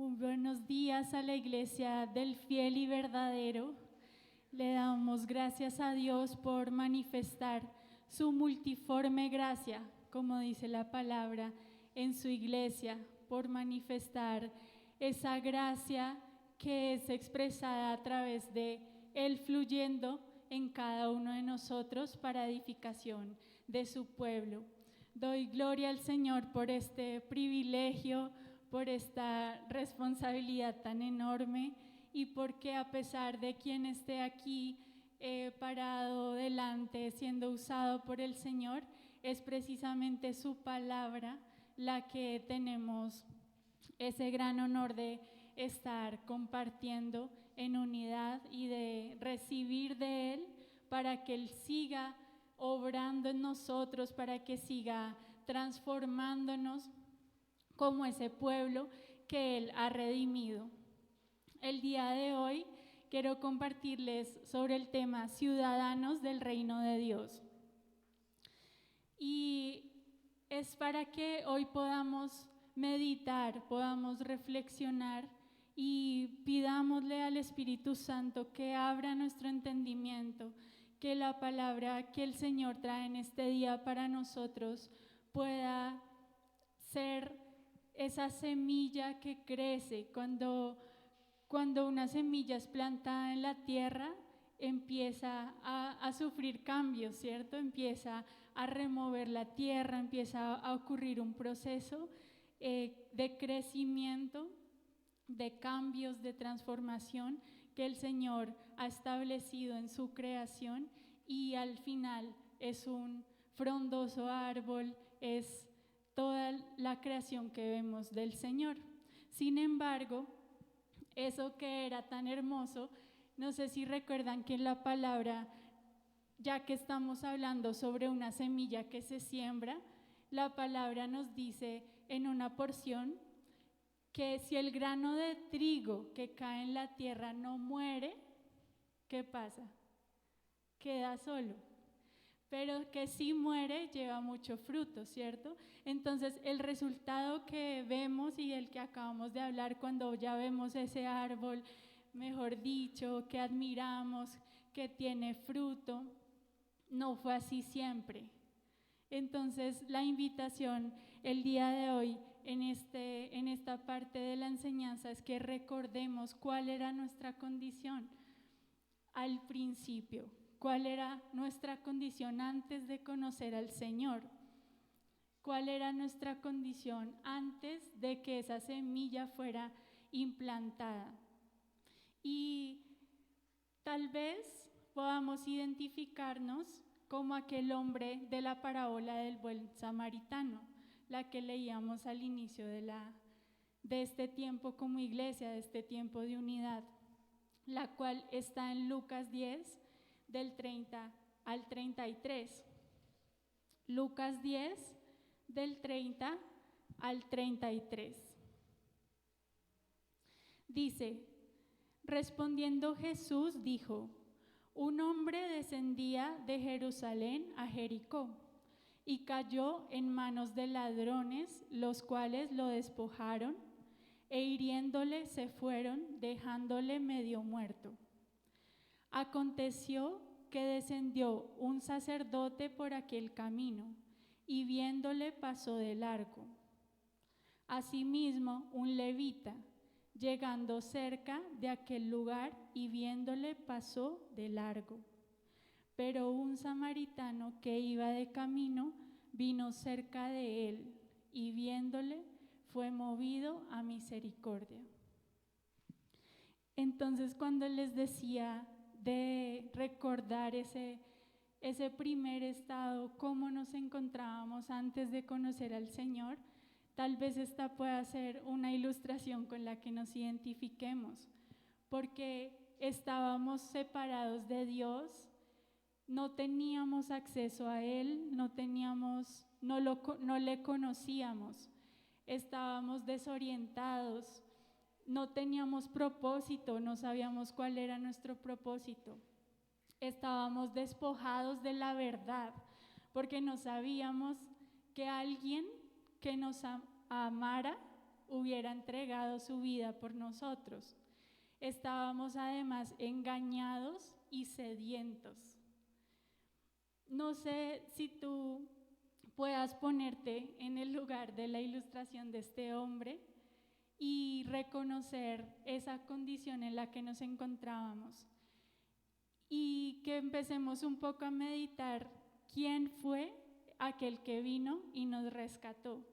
Muy buenos días a la iglesia del fiel y verdadero. Le damos gracias a Dios por manifestar su multiforme gracia, como dice la palabra, en su iglesia, por manifestar esa gracia que es expresada a través de Él fluyendo en cada uno de nosotros para edificación de su pueblo. Doy gloria al Señor por este privilegio, por esta responsabilidad tan enorme y porque a pesar de quien esté aquí parado delante siendo usado por el Señor, es precisamente su palabra la que tenemos ese gran honor de estar compartiendo en unidad y de recibir de Él para que Él siga obrando en nosotros, para que siga transformándonos como ese pueblo que Él ha redimido. El día de hoy quiero compartirles sobre el tema ciudadanos del reino de Dios. Y es para que hoy podamos meditar, podamos reflexionar y pidámosle al Espíritu Santo que abra nuestro entendimiento, que la palabra que el Señor trae en este día para nosotros pueda ser esa semilla que crece. Cuando una semilla es plantada en la tierra, empieza a sufrir cambios, ¿cierto? Empieza a remover la tierra, empieza a ocurrir un proceso de crecimiento, de cambios, de transformación que el Señor ha establecido en su creación, y al final es un frondoso árbol, es toda la creación que vemos del Señor. Sin embargo, eso que era tan hermoso, no sé si recuerdan que en la palabra, ya que estamos hablando sobre una semilla que se siembra, la palabra nos dice en una porción que si el grano de trigo que cae en la tierra no muere, ¿qué pasa? Queda solo. Pero que si muere lleva mucho fruto, ¿cierto? Entonces el resultado que vemos y el que acabamos de hablar cuando ya vemos ese árbol, mejor dicho, que admiramos, que tiene fruto, no fue así siempre. Entonces la invitación el día de hoy en esta parte de la enseñanza es que recordemos cuál era nuestra condición al principio. ¿Cuál era nuestra condición antes de conocer al Señor? ¿Cuál era nuestra condición antes de que esa semilla fuera implantada? Y tal vez podamos identificarnos como aquel hombre de la parábola del buen samaritano, la que leíamos al inicio de este tiempo como iglesia, de este tiempo de unidad, la cual está en Lucas 10, del 30 al 33. Lucas 10, del 30 al 33. Dice: respondiendo Jesús dijo: un hombre descendía de Jerusalén a Jericó y cayó en manos de ladrones, los cuales lo despojaron e hiriéndole se fueron, dejándole medio muerto. Aconteció que descendió un sacerdote por aquel camino y viéndole pasó de largo. Asimismo, un levita, llegando cerca de aquel lugar y viéndole pasó de largo. Pero un samaritano que iba de camino vino cerca de él y viéndole fue movido a misericordia. Entonces, cuando les decía de recordar ese primer estado, cómo nos encontrábamos antes de conocer al Señor, tal vez esta pueda ser una ilustración con la que nos identifiquemos, porque estábamos separados de Dios, no teníamos acceso a Él, no le conocíamos, estábamos desorientados, no teníamos propósito, no sabíamos cuál era nuestro propósito. Estábamos despojados de la verdad, porque no sabíamos que alguien que nos amara hubiera entregado su vida por nosotros. Estábamos además engañados y sedientos. No sé si tú puedas ponerte en el lugar de la ilustración de este hombre y reconocer esa condición en la que nos encontrábamos. Y que empecemos un poco a meditar quién fue aquel que vino y nos rescató.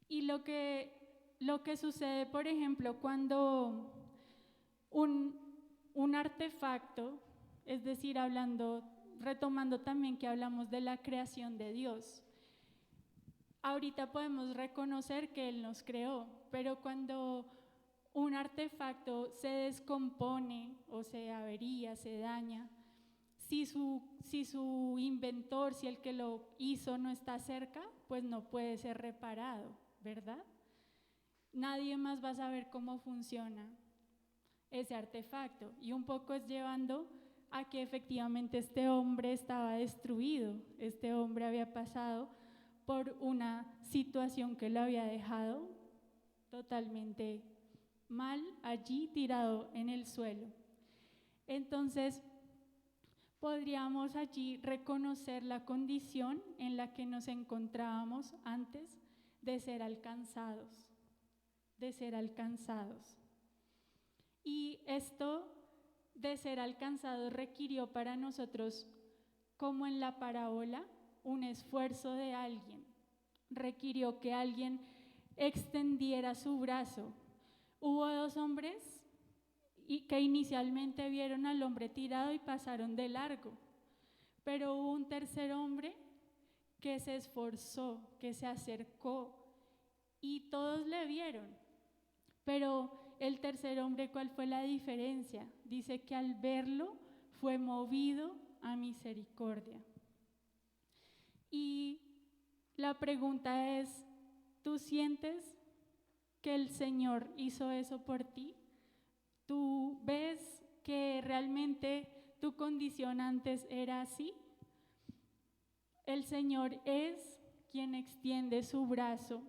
Y lo que sucede, por ejemplo, cuando un artefacto, es decir, retomando también que hablamos de la creación de Dios. Ahorita podemos reconocer que Él nos creó, pero cuando un artefacto se descompone o se avería, se daña, si su inventor, si el que lo hizo no está cerca, pues no puede ser reparado, ¿verdad? Nadie más va a saber cómo funciona ese artefacto. Y un poco es llevando a que efectivamente este hombre estaba destruido. Este hombre había pasado por una situación que lo había dejado totalmente mal allí tirado en el suelo. Entonces, podríamos allí reconocer la condición en la que nos encontrábamos antes de ser alcanzados, Y esto de ser alcanzados requirió para nosotros, como en la parábola, un esfuerzo de alguien. Requirió que alguien extendiera su brazo. Hubo dos hombres que inicialmente vieron al hombre tirado y pasaron de largo, pero hubo un tercer hombre que se esforzó, que se acercó y todos le vieron. Pero el tercer hombre, ¿cuál fue la diferencia? Dice que al verlo fue movido a misericordia. Y la pregunta es, ¿tú sientes que el Señor hizo eso por ti? ¿Tú ves que realmente tu condición antes era así? El Señor es quien extiende su brazo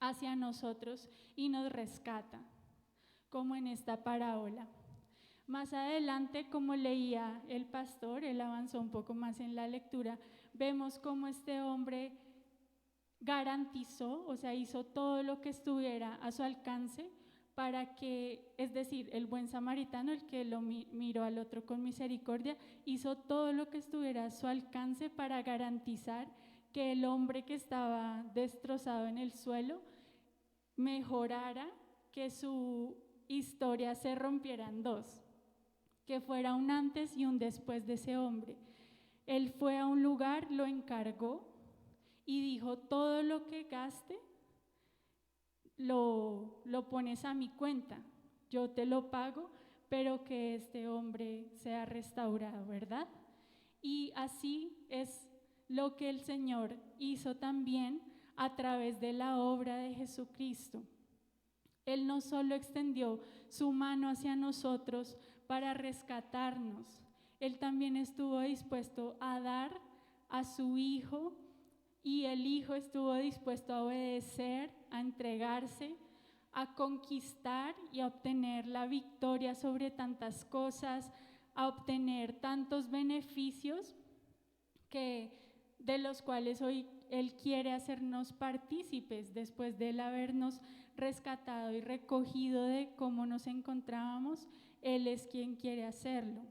hacia nosotros y nos rescata, como en esta parábola. Más adelante, como leía el pastor, él avanzó un poco más en la lectura, vemos cómo este hombre garantizó, o sea, hizo todo lo que estuviera a su alcance para que, es decir, el buen samaritano, el que lo miró al otro con misericordia, hizo todo lo que estuviera a su alcance para garantizar que el hombre que estaba destrozado en el suelo mejorara, que su historia se rompiera en dos, que fuera un antes y un después de ese hombre. Él fue a un lugar, lo encargó y dijo, todo lo que gaste lo pones a mi cuenta, yo te lo pago, pero que este hombre sea restaurado, ¿verdad? Y así es lo que el Señor hizo también a través de la obra de Jesucristo. Él no solo extendió su mano hacia nosotros para rescatarnos, Él también estuvo dispuesto a dar a su Hijo, y el Hijo estuvo dispuesto a obedecer, a entregarse, a conquistar y a obtener la victoria sobre tantas cosas, a obtener tantos beneficios de los cuales hoy Él quiere hacernos partícipes después de Él habernos rescatado y recogido de cómo nos encontrábamos. Él es quien quiere hacerlo.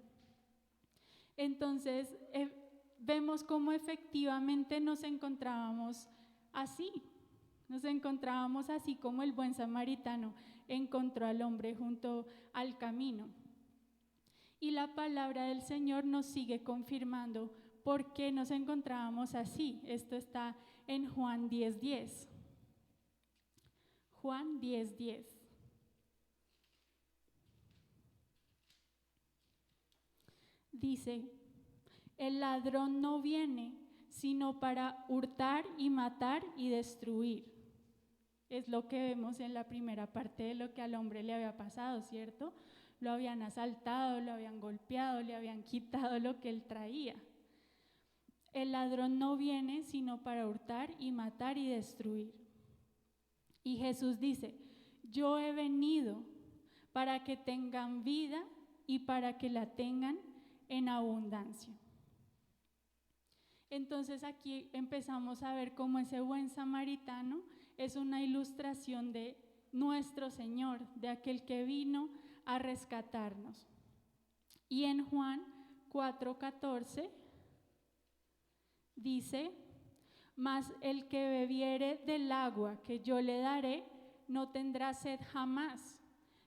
Entonces, vemos cómo efectivamente nos encontrábamos así como el buen samaritano encontró al hombre junto al camino. Y la palabra del Señor nos sigue confirmando por qué nos encontrábamos así. Esto está en Juan 10:10. Juan 10:10. Dice, el ladrón no viene sino para hurtar y matar y destruir. Es lo que vemos en la primera parte de lo que al hombre le había pasado, ¿cierto? Lo habían asaltado, lo habían golpeado, le habían quitado lo que él traía. El ladrón no viene sino para hurtar y matar y destruir. Y Jesús dice, yo he venido para que tengan vida y para que la tengan en abundancia. Entonces aquí empezamos a ver cómo ese buen samaritano es una ilustración de nuestro Señor, de aquel que vino a rescatarnos. Y en Juan 4:14 dice, mas el que bebiere del agua que yo le daré no tendrá sed jamás,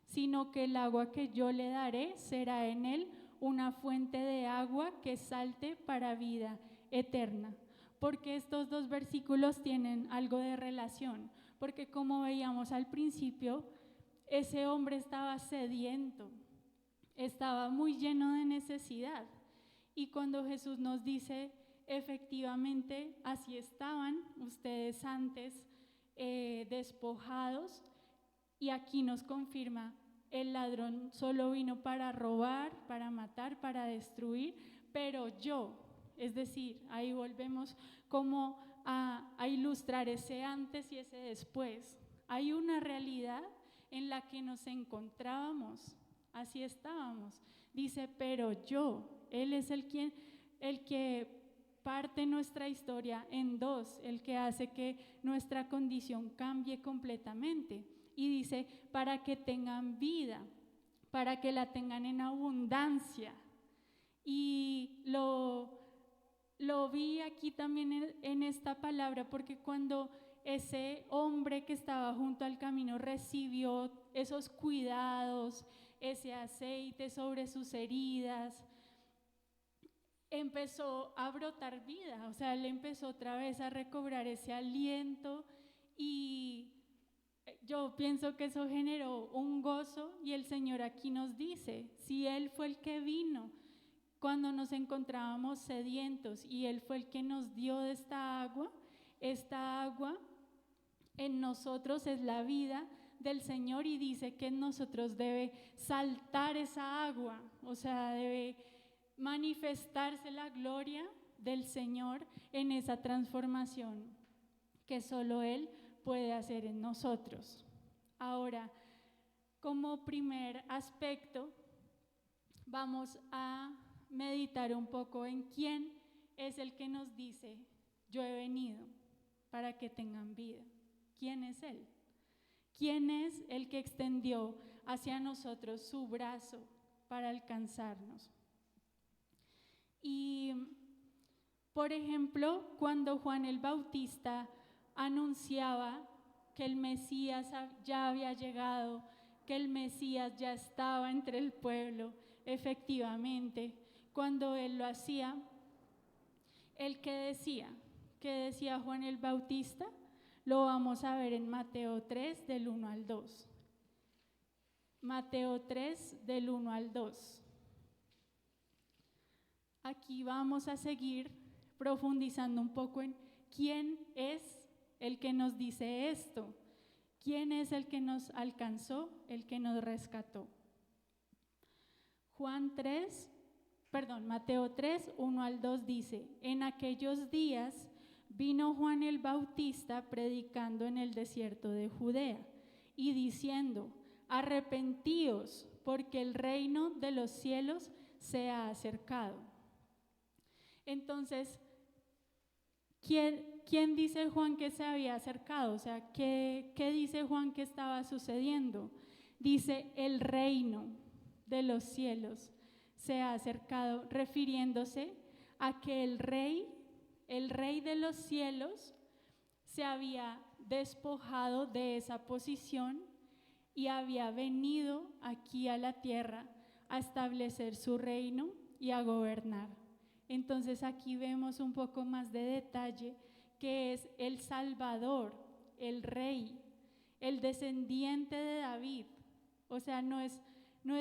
sino que el agua que yo le daré será en él una fuente de agua que salte para vida eterna. Porque estos dos versículos tienen algo de relación, porque como veíamos al principio, ese hombre estaba sediento, estaba muy lleno de necesidad. Y cuando Jesús nos dice, efectivamente, así estaban ustedes antes, despojados, y aquí nos confirma, el ladrón solo vino para robar, para matar, para destruir, pero yo, es decir, ahí volvemos como a ilustrar ese antes y ese después. Hay una realidad en la que nos encontrábamos, así estábamos. Dice, pero yo, Él es el que parte nuestra historia en dos, el que hace que nuestra condición cambie completamente. Y dice, para que tengan vida, para que la tengan en abundancia. Y lo vi aquí también en esta palabra, porque cuando ese hombre que estaba junto al camino recibió esos cuidados, ese aceite sobre sus heridas, empezó a brotar vida, o sea, él empezó otra vez a recobrar ese aliento, y yo pienso que eso generó un gozo. Y el Señor aquí nos dice, si Él fue el que vino cuando nos encontrábamos sedientos y Él fue el que nos dio de esta agua en nosotros es la vida del Señor, y dice que en nosotros debe saltar esa agua, o sea, debe manifestarse la gloria del Señor en esa transformación que solo Él puede hacer en nosotros. Ahora, como primer aspecto, vamos a meditar un poco en quién es el que nos dice, yo he venido para que tengan vida. ¿Quién es Él? ¿Quién es el que extendió hacia nosotros su brazo para alcanzarnos? Y, por ejemplo, cuando Juan el Bautista anunciaba que el Mesías ya había llegado, que el Mesías ya estaba entre el pueblo, efectivamente, cuando él lo hacía, ¿él qué decía? ¿Qué decía Juan el Bautista? Lo vamos a ver en Mateo 3, del 1 al 2. Mateo 3, del 1 al 2. Aquí vamos a seguir profundizando un poco en quién es el que nos dice esto, quién es el que nos alcanzó, el que nos rescató. Mateo 3, 1 al 2 dice, en aquellos días vino Juan el Bautista predicando en el desierto de Judea y diciendo, arrepentíos, porque el reino de los cielos se ha acercado. Entonces, ¿quién dice Juan que se había acercado? O sea, ¿qué dice Juan que estaba sucediendo? Dice, el reino de los cielos se ha acercado, refiriéndose a que el rey de los cielos se había despojado de esa posición y había venido aquí a la tierra a establecer su reino y a gobernar. Entonces aquí vemos un poco más de detalle que es el Salvador, el Rey, el descendiente de David. O sea, no es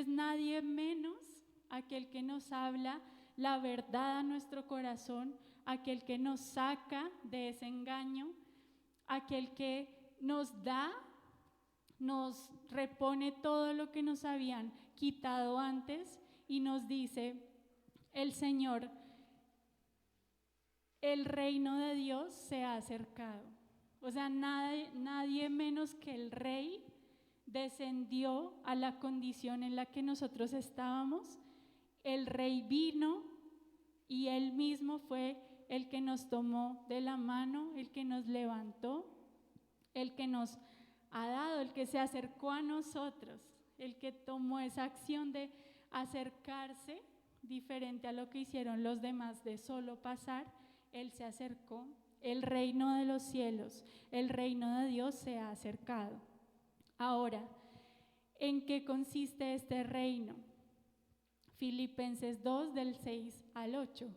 nadie menos aquel que nos habla la verdad a nuestro corazón, aquel que nos saca de ese engaño, aquel que nos da, nos repone todo lo que nos habían quitado antes y nos dice, el Señor, el reino de Dios se ha acercado. O sea, nadie menos que el Rey descendió a la condición en la que nosotros estábamos. El Rey vino y Él mismo fue el que nos tomó de la mano, el que nos levantó, el que nos ha dado, el que se acercó a nosotros, el que tomó esa acción de acercarse, diferente a lo que hicieron los demás de solo pasar. Él se acercó. El reino de los cielos, el reino de Dios se ha acercado. Ahora, ¿en qué consiste este reino? Filipenses 2 del 6 al 8.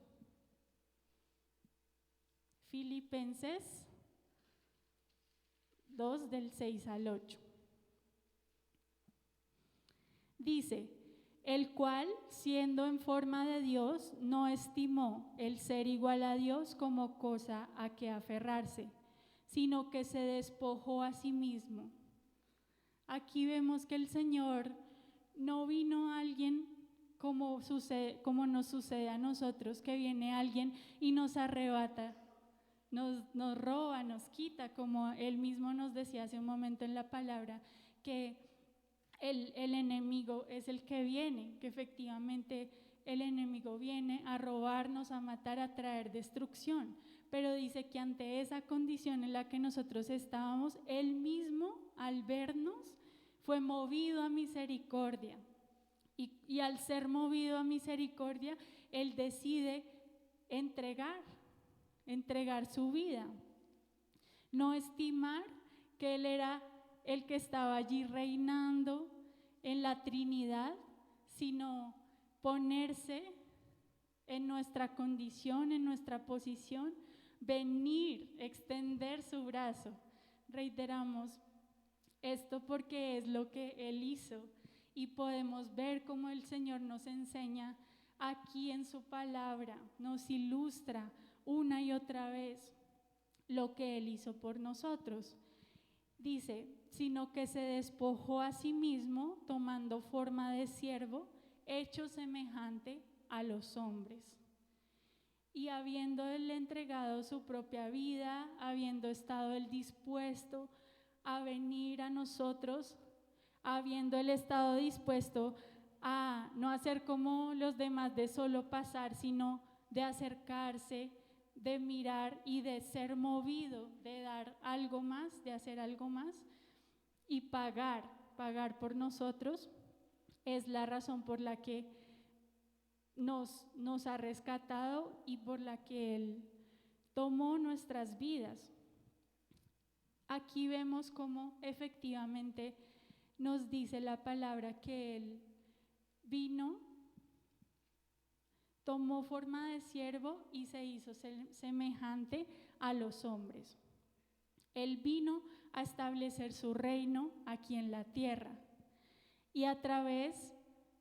Filipenses 2 del 6 al 8. Dice: el cual, siendo en forma de Dios, no estimó el ser igual a Dios como cosa a que aferrarse, sino que se despojó a sí mismo. Aquí vemos que el Señor no vino a alguien como nos sucede a nosotros, que viene alguien y nos arrebata, nos roba, nos quita, como Él mismo nos decía hace un momento en la palabra, que el enemigo es el que viene, que efectivamente el enemigo viene a robarnos, a matar, a traer destrucción. Pero dice que ante esa condición en la que nosotros estábamos, Él mismo, al vernos, fue movido a misericordia. Y al ser movido a misericordia, Él decide entregar su vida. No estimar que Él era el que estaba allí reinando en la Trinidad, sino ponerse en nuestra condición, en nuestra posición, venir, extender su brazo. Reiteramos esto porque es lo que Él hizo y podemos ver cómo el Señor nos enseña aquí en su palabra, nos ilustra una y otra vez lo que Él hizo por nosotros. Dice: sino que se despojó a sí mismo, tomando forma de siervo, hecho semejante a los hombres. Y habiendo Él entregado su propia vida, habiendo estado Él dispuesto a venir a nosotros, habiendo Él estado dispuesto a no hacer como los demás de solo pasar, sino de acercarse, de mirar y de ser movido, de dar algo más, de hacer algo más y pagar por nosotros, es la razón por la que nos ha rescatado y por la que Él tomó nuestras vidas. Aquí vemos cómo efectivamente nos dice la palabra que Él vino, tomó forma de siervo y se hizo semejante a los hombres. Él vino a establecer su reino aquí en la tierra y a través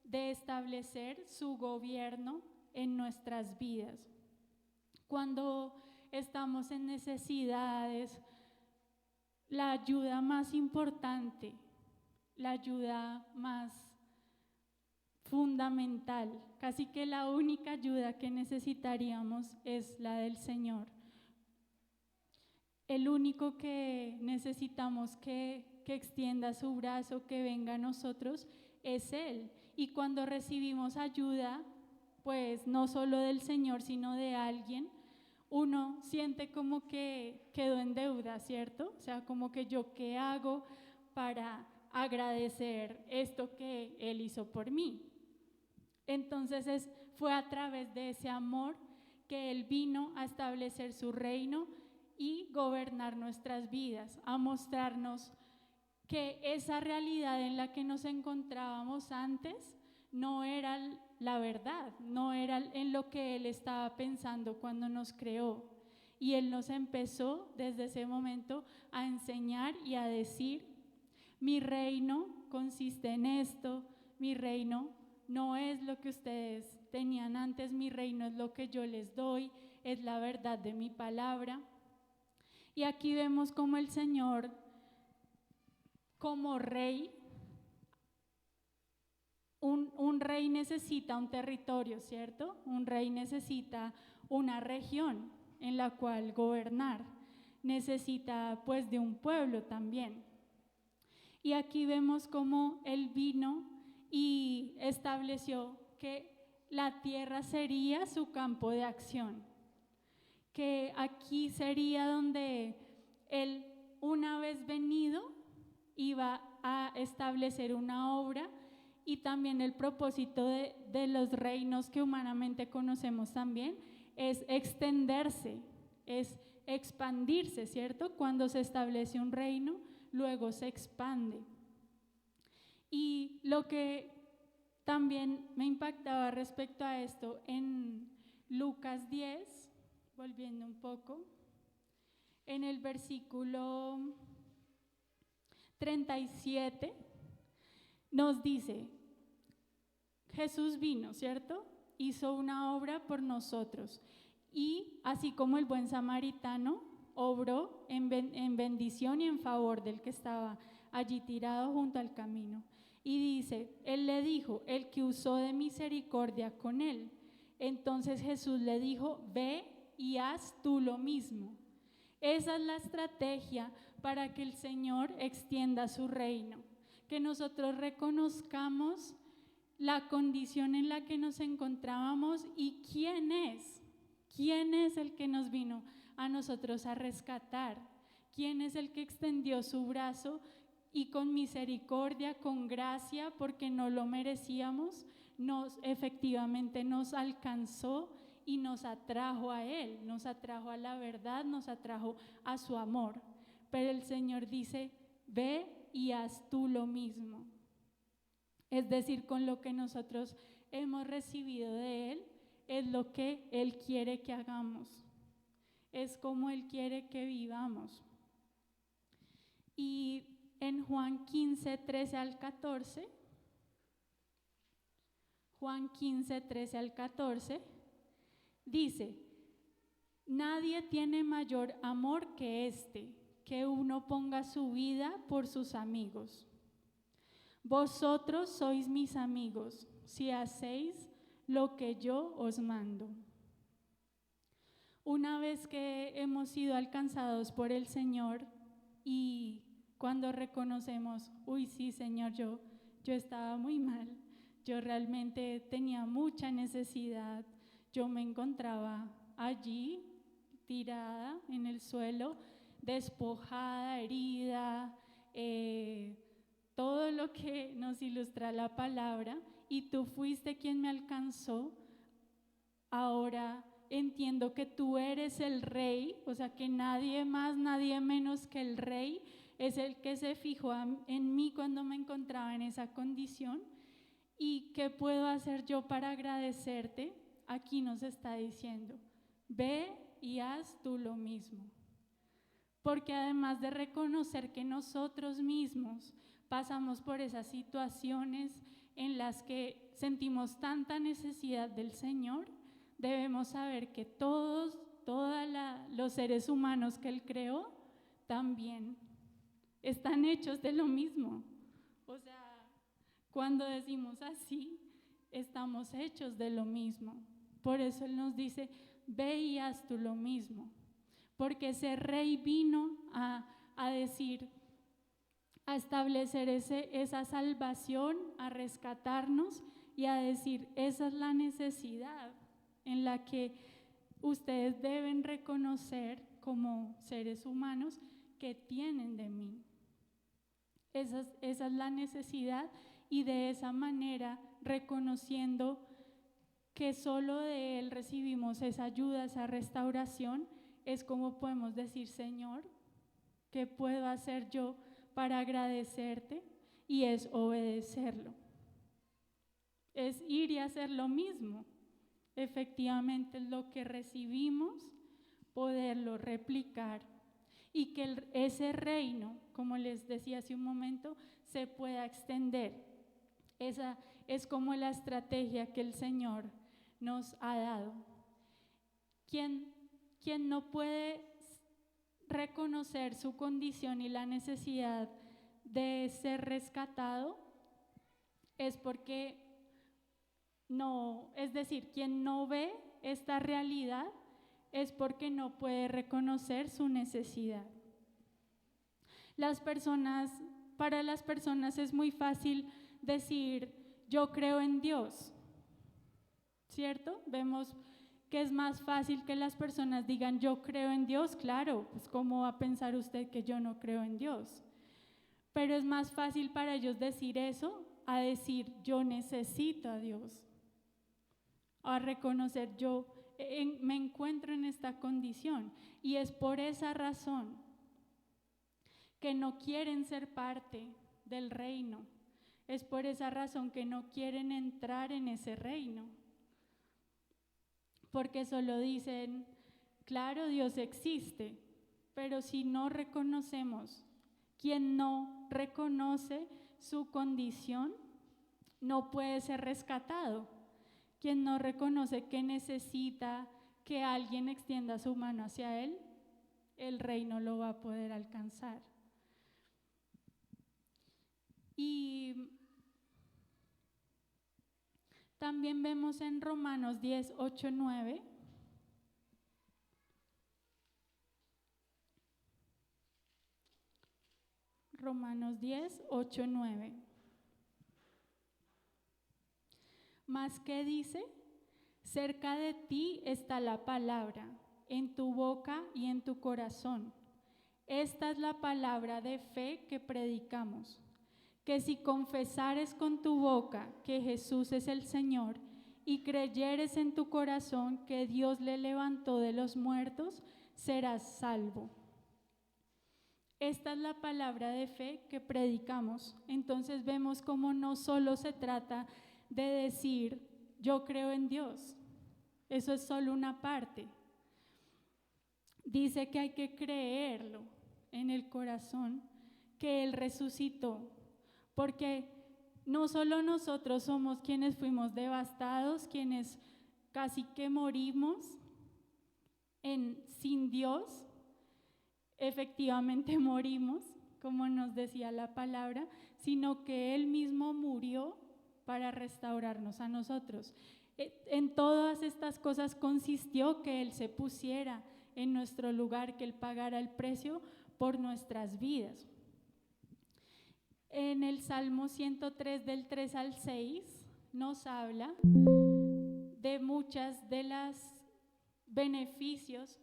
de establecer su gobierno en nuestras vidas. Cuando estamos en necesidades, la ayuda más importante, la ayuda más fundamental, casi que la única ayuda que necesitaríamos es la del Señor. El único que necesitamos que extienda su brazo, que venga a nosotros, es Él. Y cuando recibimos ayuda, pues no solo del Señor, sino de alguien, uno siente como que quedó en deuda, ¿cierto? O sea, como que yo, ¿qué hago para agradecer esto que Él hizo por mí? Entonces fue a través de ese amor que Él vino a establecer su reino y gobernar nuestras vidas, a mostrarnos que esa realidad en la que nos encontrábamos antes no era la verdad, no era en lo que Él estaba pensando cuando nos creó. Y Él nos empezó desde ese momento a enseñar y a decir: mi reino consiste en esto, mi reino no es lo que ustedes tenían antes, mi reino es lo que yo les doy, es la verdad de mi palabra. Y aquí vemos cómo el Señor, como rey, un rey necesita un territorio, ¿cierto? Un rey necesita una región en la cual gobernar. necesita pues de un pueblo también. Y aquí vemos cómo Él vino y estableció que la tierra sería su campo de acción, que aquí sería donde Él, una vez venido, iba a establecer una obra, y también el propósito de los reinos que humanamente conocemos también es extenderse, es expandirse, ¿cierto? Cuando se establece un reino, luego se expande. Y lo que también me impactaba respecto a esto en Lucas 10, volviendo un poco, en el versículo 37, nos dice, Jesús vino, ¿cierto? Hizo una obra por nosotros, y así como el buen samaritano obró en bendición y en favor del que estaba allí tirado junto al camino. Y dice, Él le dijo, el que usó de misericordia con él. Entonces Jesús le dijo, ve y haz tú lo mismo. Esa es la estrategia para que el Señor extienda su reino, que nosotros reconozcamos la condición en la que nos encontrábamos y quién es el que nos vino a nosotros a rescatar, quién es el que extendió su brazo y con misericordia, con gracia, porque no lo merecíamos, efectivamente nos alcanzó y nos atrajo a Él, nos atrajo a la verdad, nos atrajo a su amor. Pero el Señor dice, ve y haz tú lo mismo. Es decir, con lo que nosotros hemos recibido de Él, es lo que Él quiere que hagamos, es como Él quiere que vivamos. Y en Juan 15, 13 al 14, Juan 15, 13 al 14, dice, nadie tiene mayor amor que este, que uno ponga su vida por sus amigos. Vosotros sois mis amigos, si hacéis lo que yo os mando. Una vez que hemos sido alcanzados por el Señor y cuando reconocemos, uy, sí, Señor, yo estaba muy mal, yo realmente tenía mucha necesidad, yo me encontraba allí, tirada en el suelo, despojada, herida, todo lo que nos ilustra la palabra, y tú fuiste quien me alcanzó. Ahora entiendo que tú eres el Rey, o sea que nadie más, nadie menos que el Rey es el que se fijó en mí cuando me encontraba en esa condición. ¿Y qué puedo hacer yo para agradecerte? Aquí nos está diciendo, ve y haz tú lo mismo. Porque además de reconocer que nosotros mismos pasamos por esas situaciones en las que sentimos tanta necesidad del Señor, debemos saber que todos los seres humanos que Él creó también están hechos de lo mismo. O sea, cuando decimos así, estamos hechos de lo mismo. Por eso Él nos dice, ve y haz tú lo mismo. Porque ese Rey vino a decir, a establecer esa salvación, a rescatarnos y a decir, esa es la necesidad en la que ustedes deben reconocer como seres humanos que tienen de mí. Esa es la necesidad, y de esa manera, reconociendo que solo de Él recibimos esa ayuda, esa restauración, es como podemos decir, Señor, ¿qué puedo hacer yo para agradecerte? Y es obedecerlo, es ir y hacer lo mismo. Efectivamente, lo que recibimos, poderlo replicar, y que ese reino, como les decía hace un momento, se pueda extender. Esa es como la estrategia que el Señor nos ha dado. Quien no puede reconocer su condición y la necesidad de ser rescatado es porque no, es decir, quien no ve esta realidad es porque no puede reconocer su necesidad. Para las personas es muy fácil decir, yo creo en Dios, ¿cierto? Vemos que es más fácil que las personas digan, yo creo en Dios. Claro, pues ¿cómo va a pensar usted que yo no creo en Dios? Pero es más fácil para ellos decir eso a decir, yo necesito a Dios, a reconocer, me encuentro en esta condición. Y es por esa razón que no quieren ser parte del reino. Es por esa razón que no quieren entrar en ese reino. Porque solo dicen, claro, Dios existe, pero si no reconocemos, quien no reconoce su condición no puede ser rescatado. Quien no reconoce que necesita que alguien extienda su mano hacia él, el reino lo va a poder alcanzar. Y también vemos en Romanos 10, 8, 9. Romanos 10, 8, 9. Mas ¿qué dice? Cerca de ti está la palabra, en tu boca y en tu corazón. Esta es la palabra de fe que predicamos, que si confesares con tu boca que Jesús es el Señor y creyeres en tu corazón que Dios le levantó de los muertos, serás salvo. Esta es la palabra de fe que predicamos. Entonces vemos cómo no solo se trata de decir, yo creo en Dios. Eso es solo una parte. Dice que hay que creerlo en el corazón, que Él resucitó. Porque no solo nosotros somos quienes fuimos devastados, quienes casi que morimos sin Dios, efectivamente morimos, como nos decía la palabra, sino que Él mismo murió para restaurarnos a nosotros. En todas estas cosas consistió que Él se pusiera en nuestro lugar, que Él pagara el precio por nuestras vidas. En el Salmo 103 del 3 al 6 nos habla de muchas de los beneficios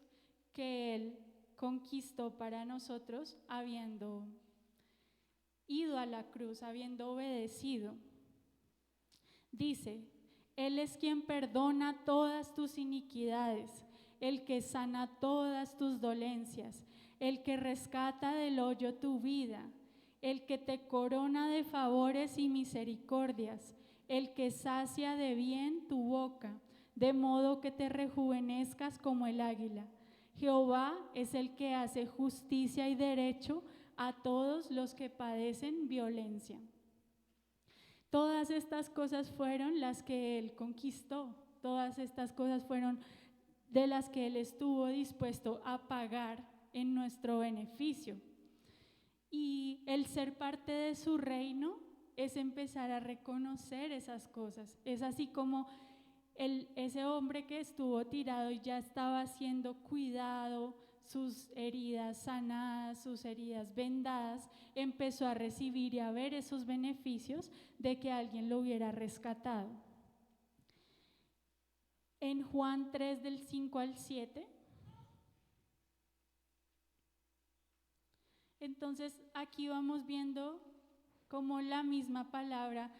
que Él conquistó para nosotros habiendo ido a la cruz, habiendo obedecido. Dice, Él es quien perdona todas tus iniquidades, el que sana todas tus dolencias, el que rescata del hoyo tu vida, el que te corona de favores y misericordias, el que sacia de bien tu boca, de modo que te rejuvenezcas como el águila. Jehová es el que hace justicia y derecho a todos los que padecen violencia. Todas estas cosas fueron las que Él conquistó, todas estas cosas fueron de las que Él estuvo dispuesto a pagar en nuestro beneficio. Y el ser parte de su reino es empezar a reconocer esas cosas. Es así como ese hombre que estuvo tirado y ya estaba siendo cuidado, sus heridas sanadas, sus heridas vendadas, empezó a recibir y a ver esos beneficios de que alguien lo hubiera rescatado. En Juan 3 del 5 al 7, entonces aquí vamos viendo cómo la misma palabra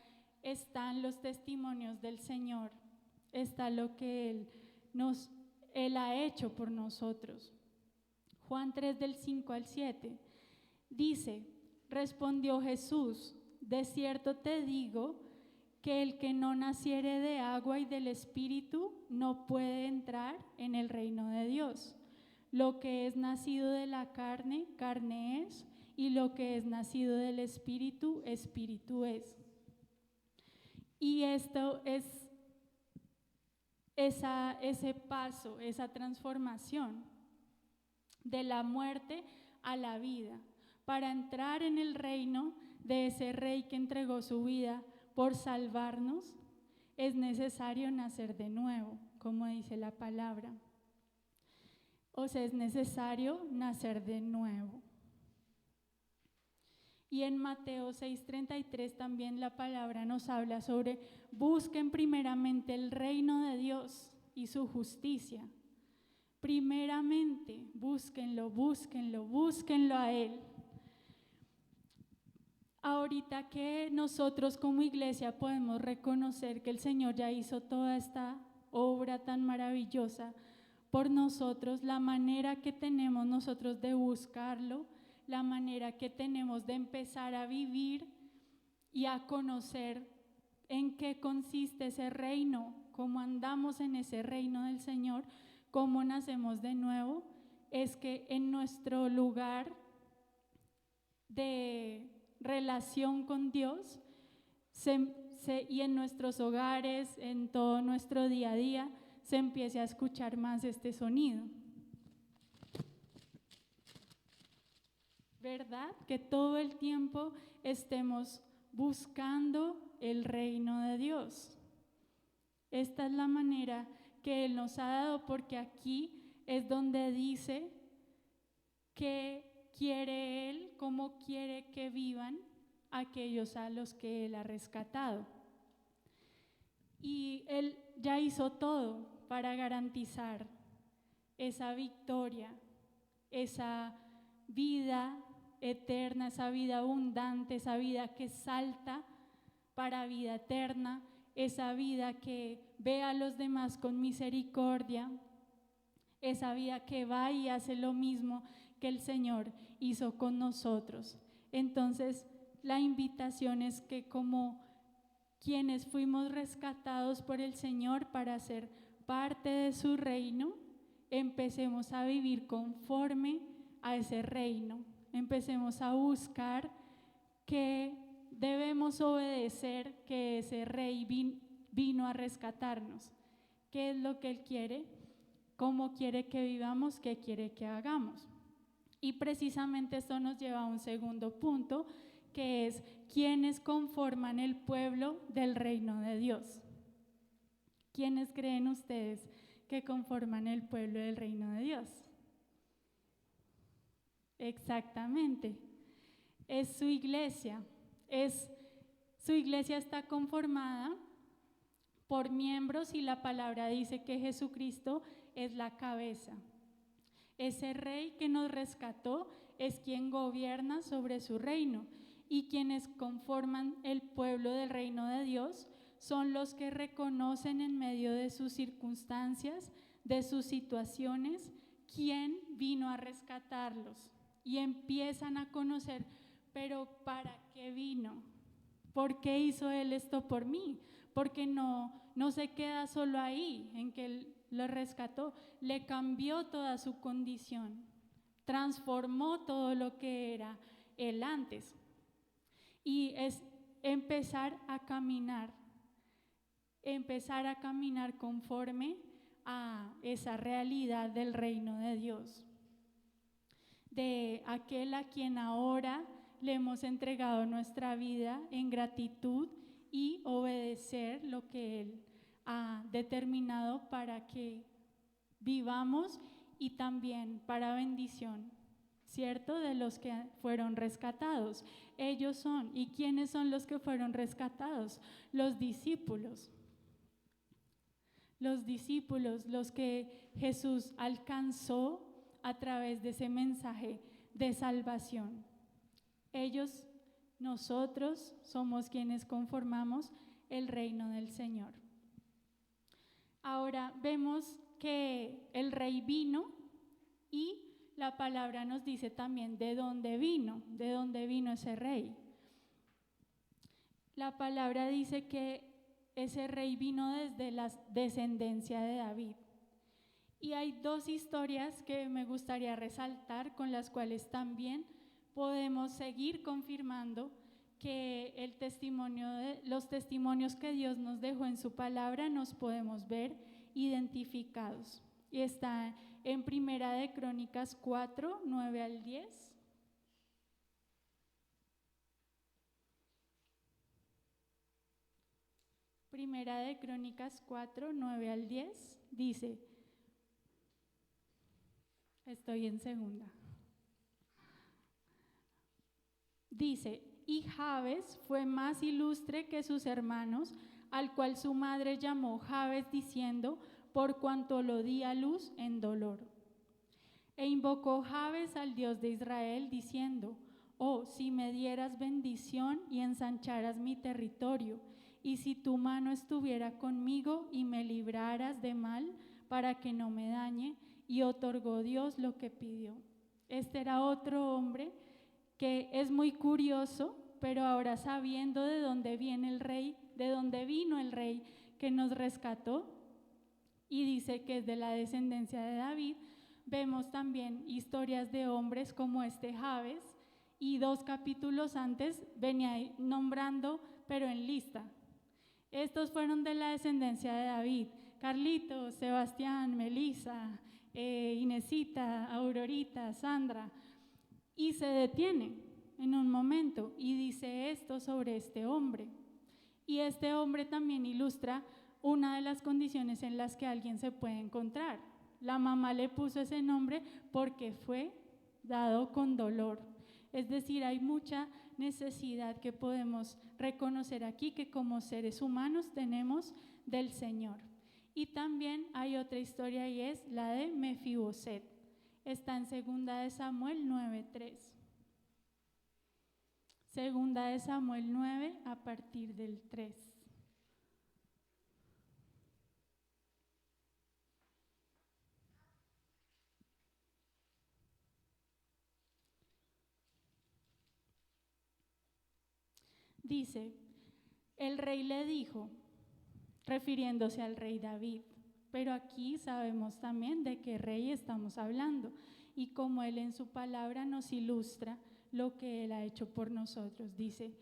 están los testimonios del Señor, está lo que Él ha hecho por nosotros. Juan 3 del 5 al 7 dice, respondió Jesús, de cierto te digo que el que no naciere de agua y del Espíritu no puede entrar en el reino de Dios. Lo que es nacido de la carne, carne es, y lo que es nacido del Espíritu, Espíritu es. Y esto es ese paso, esa transformación de la muerte a la vida, para entrar en el reino de ese Rey que entregó su vida por salvarnos, es necesario nacer de nuevo, como dice la palabra. os es necesario nacer de nuevo. Y en Mateo 6:33 también la palabra nos habla sobre busquen primeramente el reino de Dios y su justicia. Primeramente, búsquenlo, búsquenlo, búsquenlo a Él. Ahorita que nosotros como iglesia podemos reconocer que el Señor ya hizo toda esta obra tan maravillosa por nosotros, la manera que tenemos nosotros de buscarlo, la manera que tenemos de empezar a vivir y a conocer en qué consiste ese reino, cómo andamos en ese reino del Señor, cómo nacemos de nuevo, es que en nuestro lugar de relación con Dios y en nuestros hogares, en todo nuestro día a día, se empiece a escuchar más este sonido. ¿Verdad? Que todo el tiempo estemos buscando el reino de Dios. Esta es la manera que Él nos ha dado, porque aquí es donde dice que quiere Él, cómo quiere que vivan aquellos a los que Él ha rescatado. Y Él ya hizo todo para garantizar esa victoria, esa vida eterna, esa vida abundante, esa vida que salta para vida eterna, esa vida que ve a los demás con misericordia, esa vida que va y hace lo mismo que el Señor hizo con nosotros. Entonces, la invitación es que como quienes fuimos rescatados por el Señor para ser parte de su reino, empecemos a vivir conforme a ese reino. Empecemos a buscar que debemos obedecer, que ese rey vino a rescatarnos. ¿Qué es lo que Él quiere? ¿Cómo quiere que vivamos? ¿Qué quiere que hagamos? Y precisamente esto nos lleva a un segundo punto, que es ¿quiénes conforman el pueblo del reino de Dios? ¿Quiénes creen ustedes que conforman el pueblo del reino de Dios? Exactamente, es su iglesia. Su iglesia está conformada por miembros y la palabra dice que Jesucristo es la cabeza. Ese rey que nos rescató es quien gobierna sobre su reino, y quienes conforman el pueblo del reino de Dios son los que reconocen en medio de sus circunstancias, de sus situaciones, quién vino a rescatarlos, y empiezan a conocer, pero ¿para qué vino? ¿Por qué hizo Él esto por mí? Porque no se queda solo ahí, en que Él lo rescató, le cambió toda su condición, transformó todo lo que era Él antes. Y es empezar a caminar conforme a esa realidad del reino de Dios, de aquel a quien ahora le hemos entregado nuestra vida en gratitud y obedecer lo que Él ha determinado para que vivamos y también para bendición, ¿cierto? De los que fueron rescatados. Ellos son, ¿y quiénes son los que fueron rescatados? Los discípulos. Los discípulos, los que Jesús alcanzó a través de ese mensaje de salvación. Ellos, nosotros somos quienes conformamos el reino del Señor. Ahora vemos que el rey vino y la palabra nos dice también de dónde vino ese rey. La palabra dice que ese rey vino desde la descendencia de David. Y hay dos historias que me gustaría resaltar, con las cuales también podemos seguir confirmando que los testimonios que Dios nos dejó en su palabra nos podemos ver identificados. Y está en Primera de Crónicas 4, 9 al 10. Primera de Crónicas 4, 9 al 10 dice: Estoy en segunda. Dice, y Jabes fue más ilustre que sus hermanos, al cual su madre llamó Jabes diciendo, por cuanto lo di a luz en dolor. E invocó Jabes al Dios de Israel diciendo, oh, si me dieras bendición y ensancharas mi territorio, y si tu mano estuviera conmigo y me libraras de mal para que no me dañe, y otorgó Dios lo que pidió. Este era otro hombre que es muy curioso, pero ahora sabiendo de dónde viene el rey, de dónde vino el rey que nos rescató, y dice que es de la descendencia de David, vemos también historias de hombres como este Jabes, y 2 capítulos antes venía nombrando, pero en lista. Estos fueron de la descendencia de David: Carlitos, Sebastián, Melissa, Inesita, Aurorita, Sandra. Y se detiene en un momento y dice esto sobre este hombre. Y este hombre también ilustra una de las condiciones en las que alguien se puede encontrar. La mamá le puso ese nombre porque fue dado con dolor. Es decir, hay mucha necesidad que podemos reconocer aquí, que como seres humanos tenemos del Señor. Y también hay otra historia, y es la de Mefiboset. Está en 2 de Samuel 9:3. 2 de Samuel 9 a partir del 3. Dice, el rey le dijo, refiriéndose al rey David, pero aquí sabemos también de qué rey estamos hablando y cómo él en su palabra nos ilustra lo que él ha hecho por nosotros. Dice,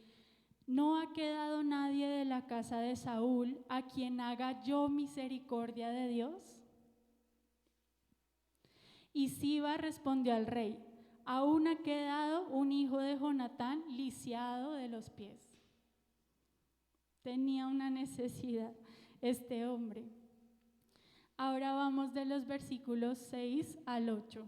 no ha quedado nadie de la casa de Saúl a quien haga yo misericordia de Dios. Y Siba respondió al rey, aún ha quedado un hijo de Jonatán lisiado de los pies. Tenía una necesidad este hombre. Ahora vamos de los versículos 6 al 8.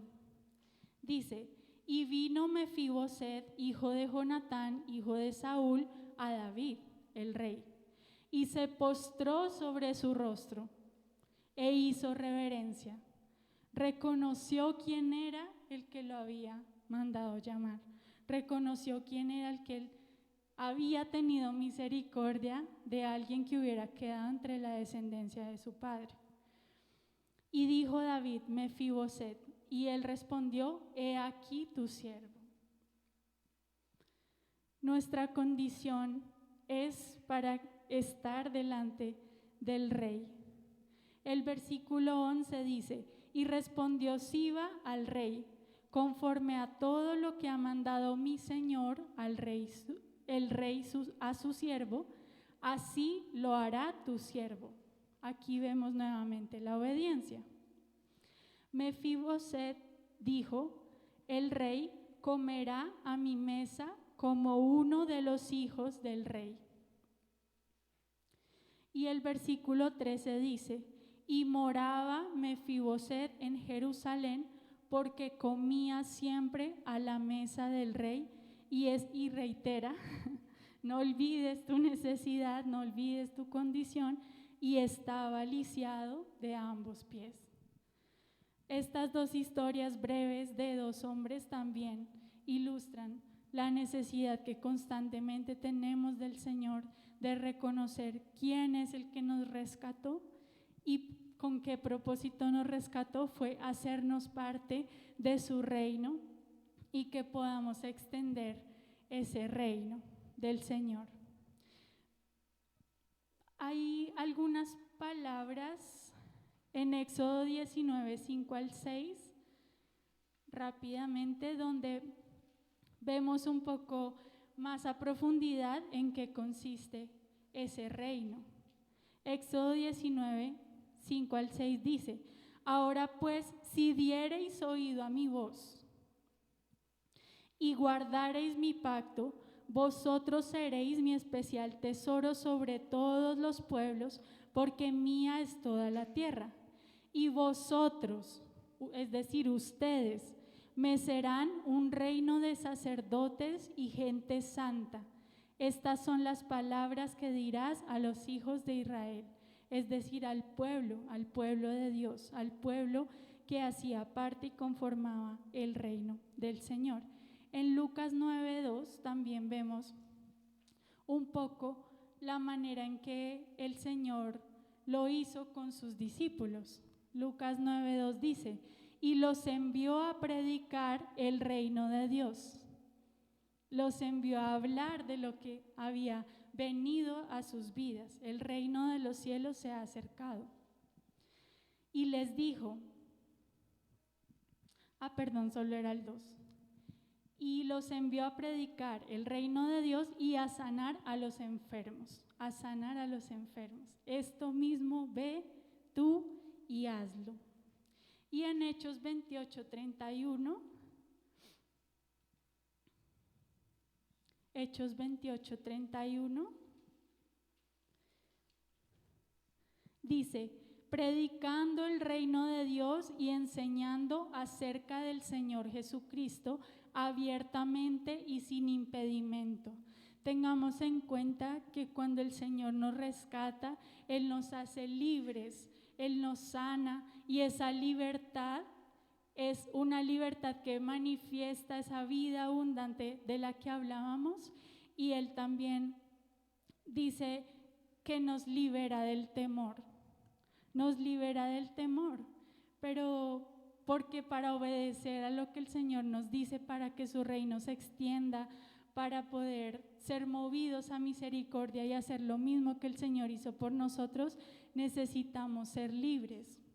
Dice, y vino Mefiboset, hijo de Jonatán, hijo de Saúl, a David, el rey, y se postró sobre su rostro e hizo reverencia. Reconoció quién era el que lo había mandado llamar. Reconoció quién era el que él había tenido misericordia de alguien que hubiera quedado entre la descendencia de su padre. Y dijo David, Mefiboset, y él respondió, he aquí tu siervo. Nuestra condición es para estar delante del rey. El versículo 11 dice, y respondió Siba al rey, conforme a todo lo que ha mandado mi señor al rey, el rey a su siervo, así lo hará tu siervo. Aquí vemos nuevamente la obediencia. Mefiboset dijo, el rey comerá a mi mesa como uno de los hijos del rey. Y el versículo 13 dice, y moraba Mefiboset en Jerusalén porque comía siempre a la mesa del rey. Y reitera, no olvides tu necesidad, no olvides tu condición, y estaba lisiado de ambos pies. Estas 2 historias breves de 2 hombres también ilustran la necesidad que constantemente tenemos del Señor de reconocer quién es el que nos rescató y con qué propósito nos rescató. Fue hacernos parte de su reino y que podamos extender ese reino del Señor. Hay algunas palabras en Éxodo 19, 5 al 6, rápidamente, donde vemos un poco más a profundidad en qué consiste ese reino. Éxodo 19, 5 al 6 dice, ahora pues, si diereis oído a mi voz y guardareis mi pacto, vosotros seréis mi especial tesoro sobre todos los pueblos, porque mía es toda la tierra. Y vosotros es decir, ustedes, me serán un reino de sacerdotes y gente santa. Estas son las palabras que dirás a los hijos de Israel, es decir, al pueblo de Dios, al pueblo que hacía parte y conformaba el reino del Señor. En Lucas 9:2 también vemos un poco la manera en que el Señor lo hizo con sus discípulos. Lucas 9:2 dice, y los envió a predicar el reino de Dios. Los envió a hablar de lo que había venido a sus vidas. El reino de los cielos se ha acercado. Y les dijo, solo era el 2. Y los envió a predicar el reino de Dios y a sanar a los enfermos. A sanar a los enfermos. Esto mismo ve tú y hazlo. Y en Hechos 28:31, Hechos 28:31, dice, predicando el reino de Dios y enseñando acerca del Señor Jesucristo abiertamente y sin impedimento. Tengamos en cuenta que cuando el Señor nos rescata, Él nos hace libres, Él nos sana, y esa libertad es una libertad que manifiesta esa vida abundante de la que hablábamos, y Él también dice que nos libera del temor. Nos libera del temor, pero porque para obedecer a lo que el Señor nos dice, para que su reino se extienda, para poder ser movidos a misericordia y hacer lo mismo que el Señor hizo por nosotros, necesitamos ser libres.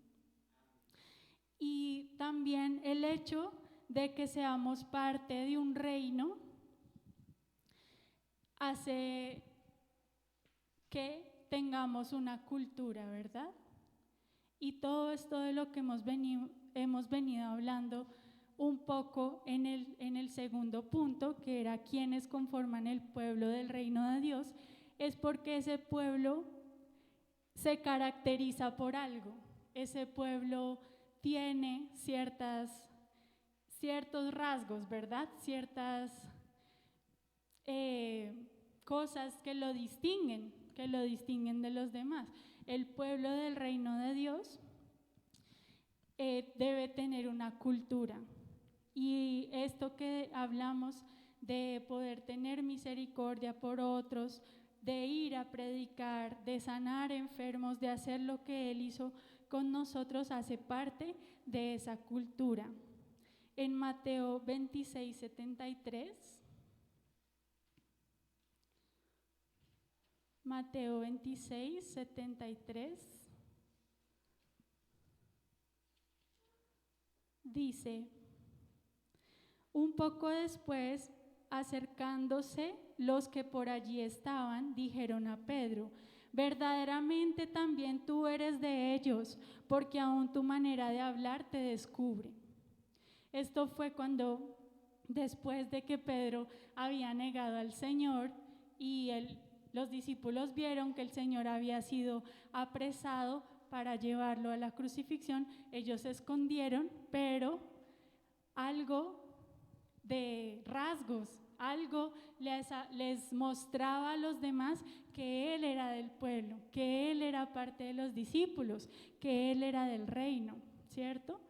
Y también el hecho de que seamos parte de un reino hace que tengamos una cultura, ¿verdad? Y todo esto de lo que hemos venido hablando un poco en el segundo punto, que era quienes conforman el pueblo del reino de Dios, es porque ese pueblo se caracteriza por algo. Ese pueblo tiene ciertos rasgos, ¿verdad? Ciertas cosas que lo distinguen de los demás. El pueblo del reino de Dios debe tener una cultura. Y esto que hablamos de poder tener misericordia por otros, de ir a predicar, de sanar enfermos, de hacer lo que Él hizo con nosotros, hace parte de esa cultura. En Mateo 26:73, Mateo 26:73, dice, un poco después, acercándose los que por allí estaban, dijeron a Pedro, verdaderamente también tú eres de ellos, porque aún tu manera de hablar te descubre. Esto fue cuando, después de que Pedro había negado al Señor y los discípulos vieron que el Señor había sido apresado para llevarlo a la crucifixión, ellos se escondieron, pero algo de rasgos, algo les mostraba a los demás que Él era del pueblo, que Él era parte de los discípulos, que Él era del reino, ¿cierto?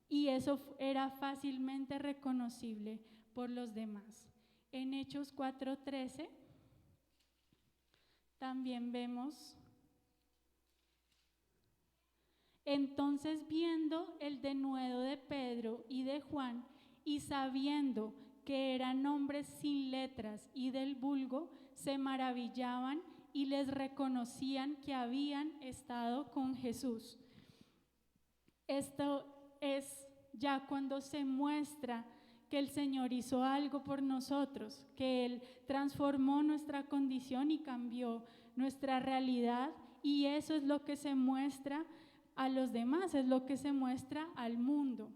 Y eso era fácilmente reconocible por los demás. En Hechos 4:13 también vemos, entonces viendo el denuedo de Pedro y de Juan, y sabiendo que eran hombres sin letras y del vulgo, se maravillaban y les reconocían que habían estado con Jesús. Esto es ya cuando se muestra que el Señor hizo algo por nosotros, que Él transformó nuestra condición y cambió nuestra realidad, y eso es lo que se muestra a los demás, es lo que se muestra al mundo.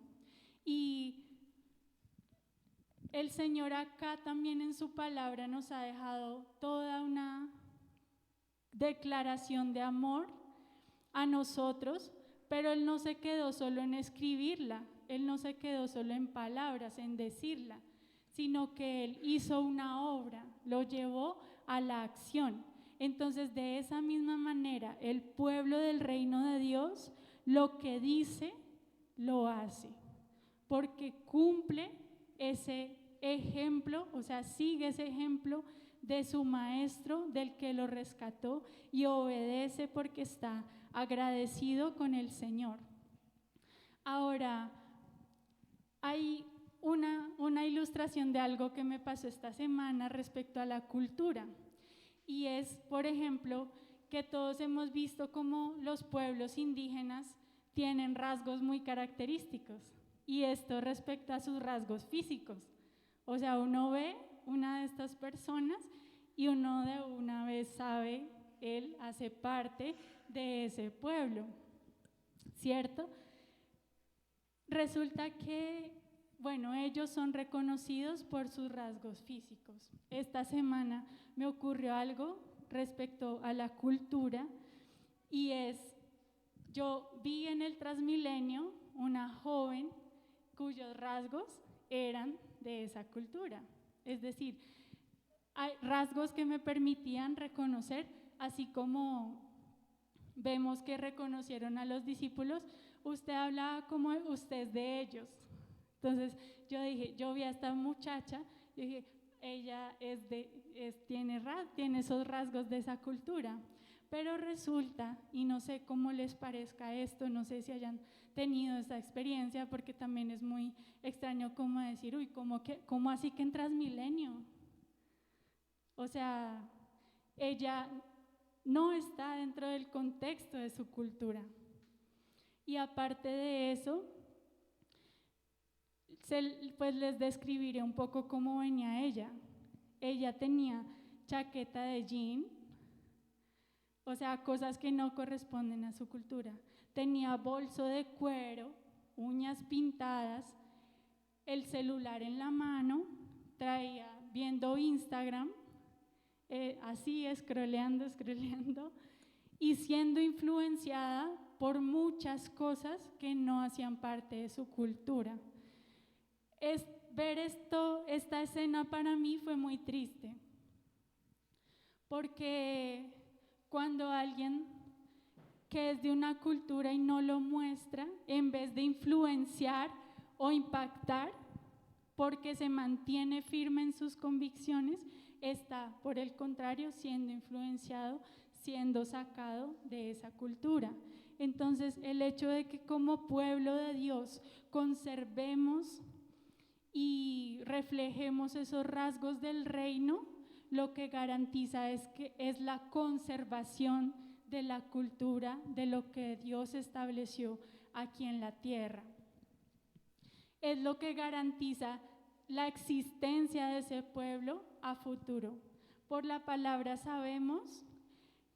Y el Señor acá también en su palabra nos ha dejado toda una declaración de amor a nosotros pero él no se quedó solo en escribirla, él no se quedó solo en palabras, en decirla, sino que él hizo una obra, lo llevó a la acción. Entonces, de esa misma manera, el pueblo del reino de Dios, lo que dice, lo hace, porque cumple ese ejemplo, o sea, sigue ese ejemplo de su maestro, del que lo rescató, y obedece porque está agradecido con el Señor. Ahora, hay una ilustración de algo que me pasó esta semana respecto a la cultura, y es, por ejemplo, que todos hemos visto cómo los pueblos indígenas tienen rasgos muy característicos, y esto respecto a sus rasgos físicos. O sea, uno ve una de estas personas y uno de una vez sabe, él hace parte de ese pueblo, ¿cierto? Resulta que, bueno, ellos son reconocidos por sus rasgos físicos. Esta semana me ocurrió algo respecto a la cultura, y yo vi en el Transmilenio una joven cuyos rasgos eran de esa cultura. Es decir, hay rasgos que me permitían reconocer, así como vemos que reconocieron a los discípulos, usted hablaba como usted es de ellos. Entonces yo dije, yo vi a esta muchacha, yo dije, ella tiene esos rasgos de esa cultura. Pero resulta, y no sé cómo les parezca esto, no sé si hayan tenido esa experiencia, porque también es muy extraño como decir, uy, ¿cómo así que en Transmilenio? O sea, ella no está dentro del contexto de su cultura. Y aparte de eso, pues les describiré un poco cómo venía ella. Ella tenía chaqueta de jean, o sea, cosas que no corresponden a su cultura. Tenía bolso de cuero, uñas pintadas, el celular en la mano, traía viendo Instagram, así scrolleando, y siendo influenciada por muchas cosas que no hacían parte de su cultura. Ver esta escena para mí fue muy triste, porque cuando alguien que es de una cultura y no lo muestra, en vez de influenciar o impactar, porque se mantiene firme en sus convicciones, está, por el contrario, siendo influenciado, siendo sacado de esa cultura. Entonces, el hecho de que como pueblo de Dios conservemos y reflejemos esos rasgos del reino, lo que garantiza es la conservación de la cultura, de lo que Dios estableció aquí en la tierra. Es lo que garantiza la existencia de ese pueblo a futuro. Por la palabra sabemos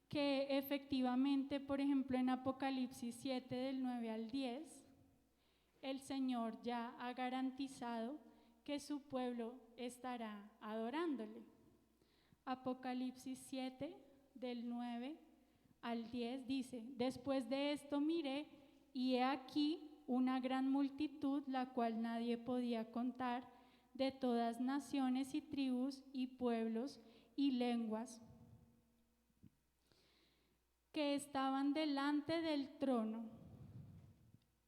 que efectivamente, por ejemplo, en Apocalipsis 7, del 9 al 10, el Señor ya ha garantizado que su pueblo estará adorándole. Apocalipsis 7, del 9 al 10 dice: después de esto miré, y he aquí una gran multitud, la cual nadie podía contar, de todas naciones y tribus y pueblos y lenguas, que estaban delante del trono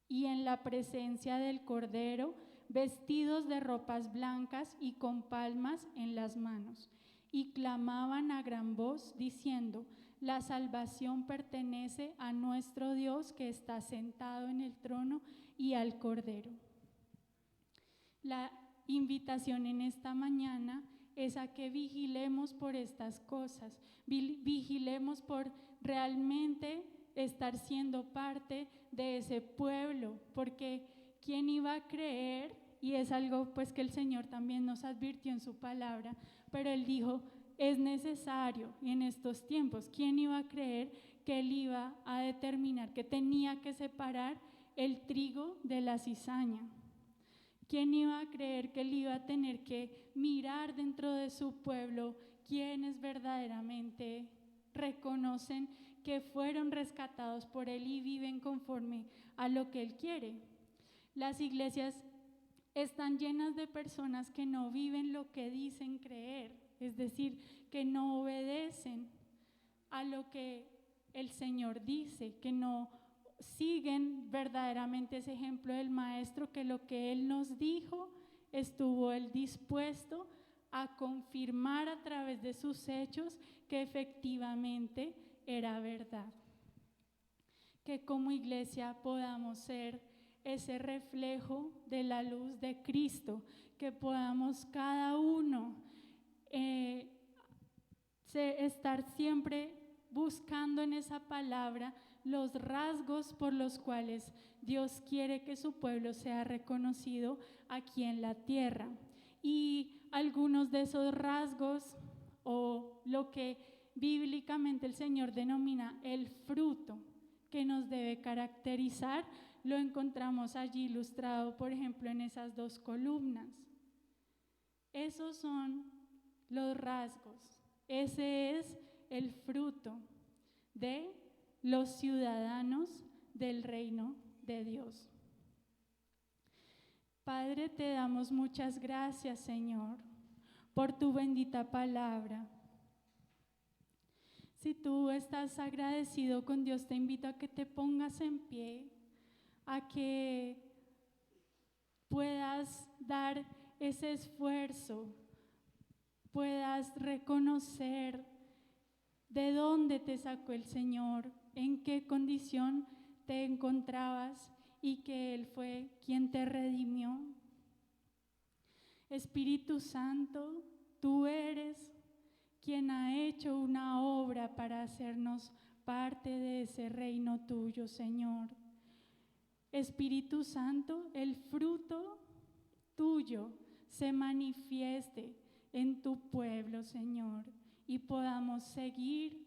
y en la presencia del Cordero, vestidos de ropas blancas y con palmas en las manos, y clamaban a gran voz diciendo: la salvación pertenece a nuestro Dios, que está sentado en el trono, y al Cordero. La invitación en esta mañana es a que vigilemos por estas cosas, vigilemos por realmente estar siendo parte de ese pueblo, porque ¿quién iba a creer? Y es algo pues que el Señor también nos advirtió en su palabra, pero Él dijo, es necesario, y en estos tiempos, ¿quién iba a creer que Él iba a determinar que tenía que separar el trigo de la cizaña? ¿Quién iba a creer que Él iba a tener que mirar dentro de su pueblo quienes verdaderamente reconocen que fueron rescatados por Él y viven conforme a lo que Él quiere. Las iglesias están llenas de personas que no viven lo que dicen creer, es decir, que no obedecen a lo que el Señor dice, que no siguen verdaderamente ese ejemplo del Maestro, que lo que Él nos dijo estuvo Él dispuesto a confirmar a través de sus hechos que efectivamente era verdad. Que como iglesia podamos ser ese reflejo de la luz de Cristo, que podamos cada uno estar siempre buscando en esa palabra los rasgos por los cuales Dios quiere que su pueblo sea reconocido aquí en la tierra. Y algunos de esos rasgos, o lo que bíblicamente el Señor denomina el fruto que nos debe caracterizar, lo encontramos allí ilustrado, por ejemplo, en esas 2 columnas. Esos son los rasgos. Ese es el fruto de los ciudadanos del reino de Dios. Padre, te damos muchas gracias, Señor, por tu bendita palabra. Si tú estás agradecido con Dios, te invito a que te pongas en pie, a que puedas dar ese esfuerzo, puedas reconocer de dónde te sacó el Señor, en qué condición te encontrabas y que Él fue quien te redimió. Espíritu Santo, tú eres quien ha hecho una obra para hacernos parte de ese reino tuyo, Señor. Espíritu Santo, el fruto tuyo se manifieste en tu pueblo, Señor, y podamos seguir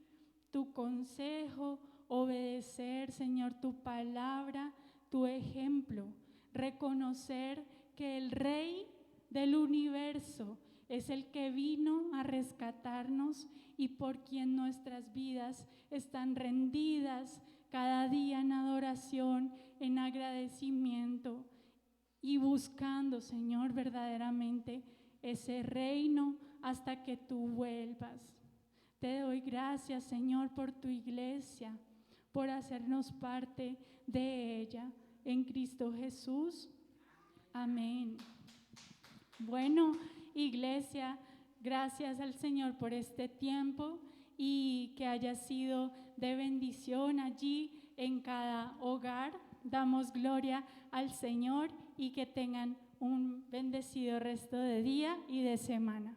tu consejo, obedecer, Señor, tu palabra, tu ejemplo, reconocer que el Rey del universo es el que vino a rescatarnos y por quien nuestras vidas están rendidas cada día en adoración, en agradecimiento y buscando, Señor, verdaderamente ese reino hasta que tú vuelvas. Te doy gracias, Señor, por tu iglesia, por hacernos parte de ella. En Cristo Jesús. Amén. Bueno, iglesia, gracias al Señor por este tiempo y que haya sido de bendición allí en cada hogar. Damos gloria al Señor y que tengan un bendecido resto de día y de semana.